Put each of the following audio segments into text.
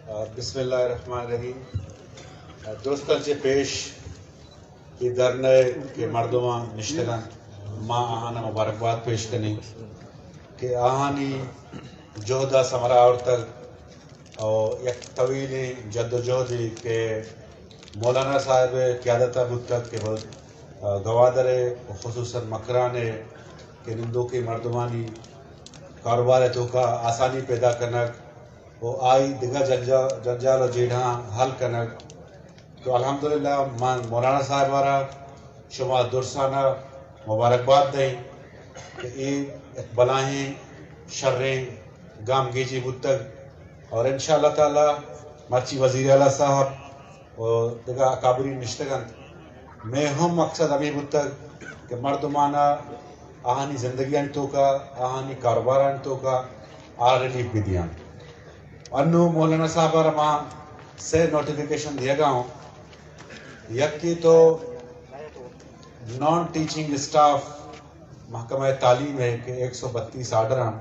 بسم اللہ الرحمن الرحیم. دوستان چه پیش ای درنه که مردمان نشتگن ما آهانا مبارکباد پیش کنیم که آهانی جهد ثمره آورتگ اور یک طویل جد و جہدی کہ مولانا صاحب قیادت بودتگ کہ گوادر خصوصاً مکران کہ نندو کی مردمانی کاروبار تو کا آسانی پیدا کرنک وہ آئی دیگر جنجال و جیڑھاں حل کرنک. تو الحمدللہ من مولانا صاحب وارا شما درسانہ مبارکباد دیں کہ یہ بلائیں شریں گام گیجی بودتگ اور انشاءاللہ تعالی مرچی وزیر اعلیٰ صاحب اور دیگر اکابری نشتگن میں ہم مقصد ابھی بودتگ کہ مردمانہ آہانی زندگیاں تو کا آہانی کاروباراں تو کا ریلیف بھی دیاں. انو مولانا صاحب اور ماں سے نوٹیفیکیشن دیا گا ہوں یک کی تو نان ٹیچنگ اسٹاف محکمہ تعلیم ہے کہ 132 آرڈر ہیں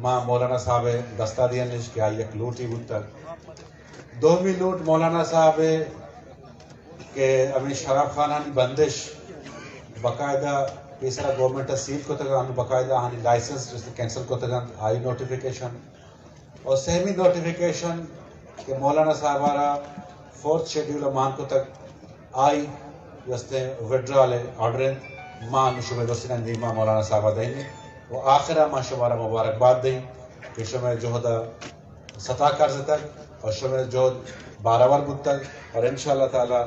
ماں مولانا صاحب دستہ دیا نش کہ آئی یک لوٹ ہی بود تک دومی لوٹ مولانا صاحب کہ امی شراب خانانی بندش باقاعدہ تیسرا گورنمنٹ سیل کو تگان باقاعدہ آنی لائسنس جس نے کینسل کو تگان آئی نوٹیفیکیشن اور سہمی نوٹیفیکیشن کہ مولانا صاحبارا 4th شیڈیول مان کو تک آئی جستے وڈرال آرڈریں ماں نشوب دوسرین دیما مولانا صاحبہ دیں گے وہ آخرہ ماں شمارا مبارکباد دیں کہ شمع جہدہ سطح کرز تک اور شمع جہد باراور بود تک اور انشاءاللہ تعالی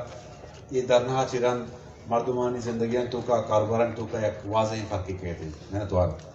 یہ درنہا چرند مردمانی زندگیاں تو کا کاروباراں تو کا ایک واضح فرقی کہتے ہیں. محنت وارد